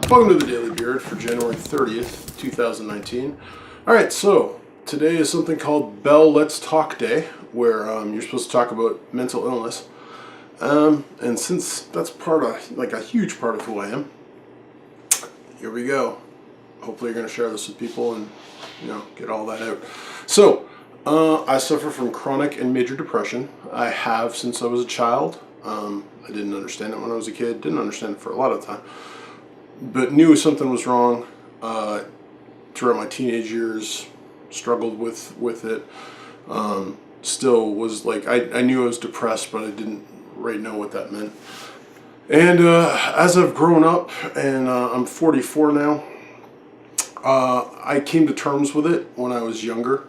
Welcome to the Daily Beard for January 30th, 2019. Alright, so today is something called Bell Let's Talk Day, where you're supposed to talk about mental illness. And since that's a huge part of who I am, here we go. Hopefully you're going to share this with people and, get all that out. So, I suffer from chronic and major depression. I have since I was a child. I didn't understand it when I was a kid. Didn't understand it for a lot of time. But knew something was wrong. Throughout my teenage years, struggled with it. Still was I knew I was depressed, but I didn't right know what that meant. And as I've grown up, and I'm 44 now, I came to terms with it when I was younger.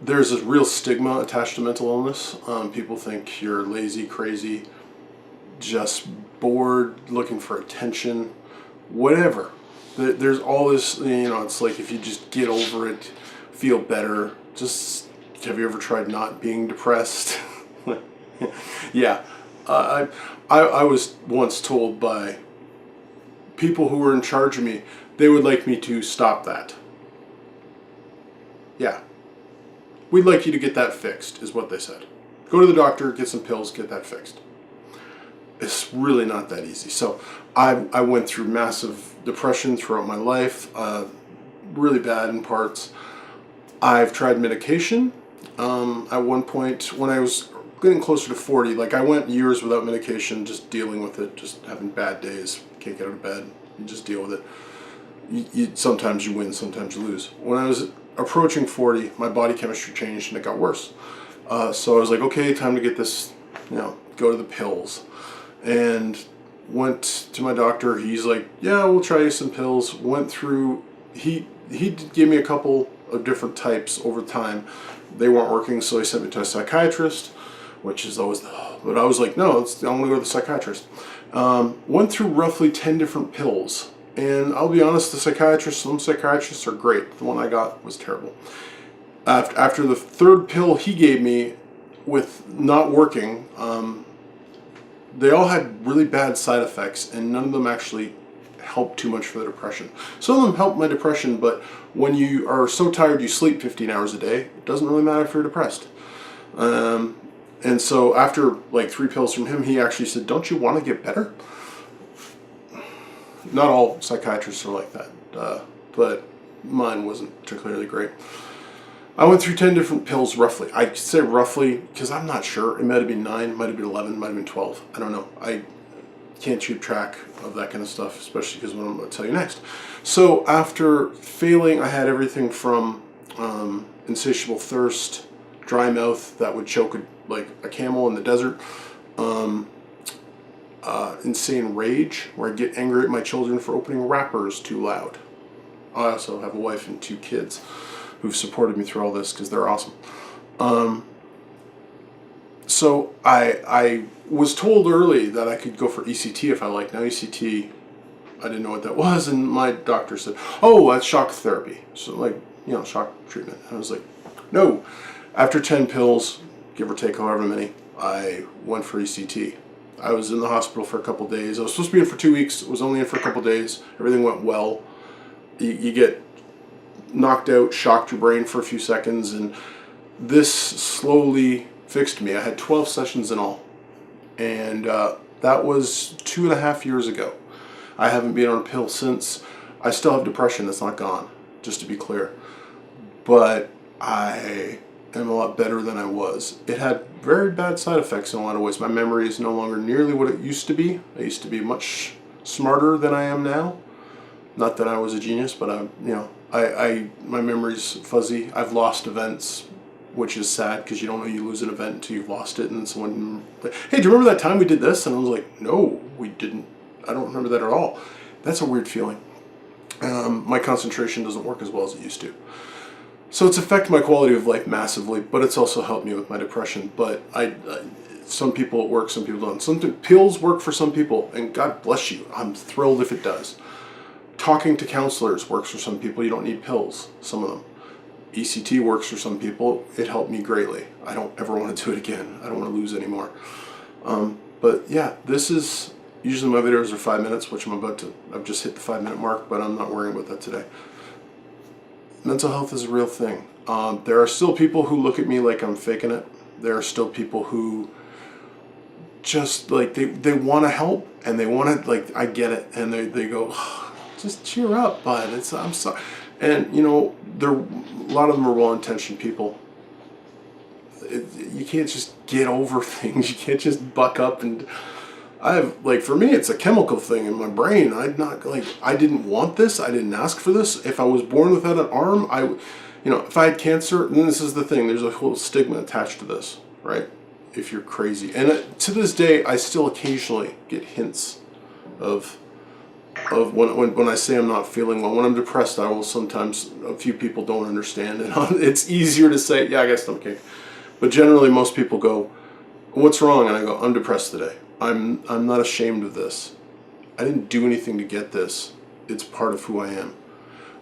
There's a real stigma attached to mental illness. People think you're lazy, crazy, just bored, looking for attention, whatever. There's all this, it's like if you just get over it, feel better. Just, have you ever tried not being depressed? Yeah. I was once told by people who were in charge of me, they would like me to stop that. Yeah. We'd like you to get that fixed, is what they said. Go to the doctor, get some pills, get that fixed. It's really not that easy. So I went through massive depression throughout my life, really bad in parts. I've tried medication. At one point, when I was getting closer to 40, I went years without medication, just dealing with it, just having bad days, can't get out of bed, you just deal with it. Sometimes you win, sometimes you lose. When I was approaching 40, my body chemistry changed and it got worse. So I was like, okay, time to get this, go to the pills. And went to my doctor. He's like, yeah, we'll try you some pills. Went through, he gave me a couple of different types over time. They weren't working, so he sent me to a psychiatrist, which is always, but I was like, no, I'm going to go to the psychiatrist. Went through roughly 10 different pills. And I'll be honest, some psychiatrists are great. The one I got was terrible. After the third pill he gave me with not working, they all had really bad side effects, and none of them actually helped too much for the depression. Some of them helped my depression, but when you are so tired you sleep 15 hours a day, it doesn't really matter if you're depressed. And so after 3 pills from him, he actually said, don't you want to get better? Not all psychiatrists are like that, but mine wasn't particularly great. I went through 10 different pills roughly. I say roughly because I'm not sure. It might have been 9, might have been 11, might have been 12. I don't know. I can't keep track of that kind of stuff, especially because what I'm going to tell you next. So after failing, I had everything from insatiable thirst, dry mouth that would choke like a camel in the desert, insane rage, where I get angry at my children for opening wrappers too loud. I also have a wife and 2 kids who've supported me through all this because they're awesome. So I was told early that I could go for ECT if I liked. Now ECT, I didn't know what that was, and my doctor said, oh, that's shock therapy. So shock treatment. And I was like, no. After 10 pills, give or take however many, I went for ECT. I was in the hospital for a couple days. I was supposed to be in for 2 weeks. I was only in for a couple days. Everything went well. You get knocked out, shocked your brain for a few seconds, and this slowly fixed me. I had 12 sessions in all, and that was 2.5 years ago. I haven't been on a pill since. I still have depression. That's not gone, just to be clear, but I am a lot better than I was. It had very bad side effects in a lot of ways. My memory is no longer nearly what it used to be. I used to be much smarter than I am now. Not that I was a genius, but my memory's fuzzy. I've lost events, which is sad because you don't know you lose an event until you've lost it, and someone like, hey, do you remember that time we did this? And I was like, no, we didn't. I don't remember that at all. That's a weird feeling. My concentration doesn't work as well as it used to. So it's affected my quality of life massively, but it's also helped me with my depression. But some people it works, some people don't. Some pills work for some people, and God bless you. I'm thrilled if it does. Talking to counselors works for some people. You don't need pills, some of them. ECT works for some people. It helped me greatly. I don't ever want to do it again. I don't want to lose anymore. But yeah, this is Usually my videos are 5 minutes, which I've just hit the 5 minute mark, but I'm not worrying about that today. Mental health is a real thing. There are still people who look at me like I'm faking it. There are still people who just like, they want to help and they want to, like, I get it. And they go, oh, just cheer up, bud. I'm sorry. And, you know, a lot of them are well-intentioned people. You can't just get over things. You can't just buck up. And for me, it's a chemical thing in my brain. I didn't want this. I didn't ask for this. If I was born without an arm, if I had cancer, then this is the thing. There's a whole stigma attached to this, right? If you're crazy. And to this day, I still occasionally get hints of when I say I'm not feeling well. When I'm depressed, I will sometimes, a few people don't understand, and it's easier to say, yeah, I got stomach ache. But generally, most people go, what's wrong? And I go, I'm depressed today. I'm not ashamed of this. I didn't do anything to get this. It's part of who I am.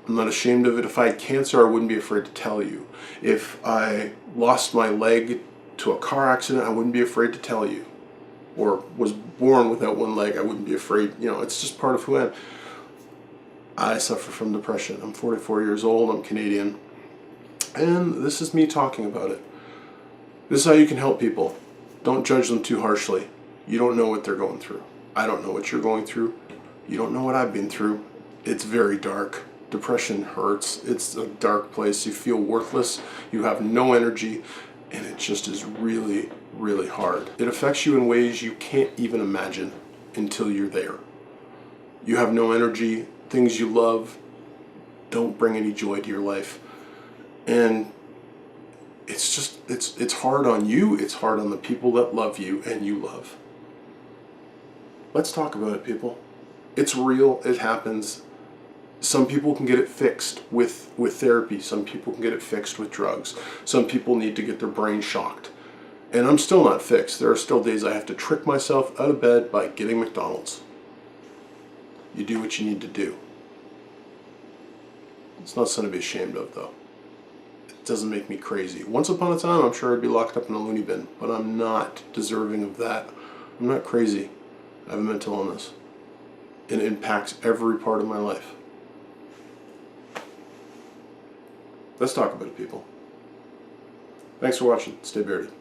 I'm not ashamed of it. If I had cancer, I wouldn't be afraid to tell you. If I lost my leg to a car accident, I wouldn't be afraid to tell you. Or was born without one leg, I wouldn't be afraid. It's just part of who I am. I suffer from depression. I'm 44 years old. I'm Canadian. And this is me talking about it. This is how you can help people. Don't judge them too harshly. You don't know what they're going through. I don't know what you're going through. You don't know what I've been through. It's very dark. Depression hurts. It's a dark place. You feel worthless. You have no energy. And it just is really, really hard. It affects you in ways you can't even imagine until you're there. You have no energy. Things you love don't bring any joy to your life. And it's hard on you. It's hard on the people that love you and you love. Let's talk about it, people. It's real. It happens. Some people can get it fixed with therapy. Some people can get it fixed with drugs. Some people need to get their brain shocked. And I'm still not fixed. There are still days I have to trick myself out of bed by getting McDonald's. You do what you need to do. It's not something to be ashamed of, though. It doesn't make me crazy. Once upon a time, I'm sure I'd be locked up in a loony bin, but I'm not deserving of that. I'm not crazy. I have a mental illness. It impacts every part of my life. Let's talk about it, people. Thanks for watching. Stay bearded.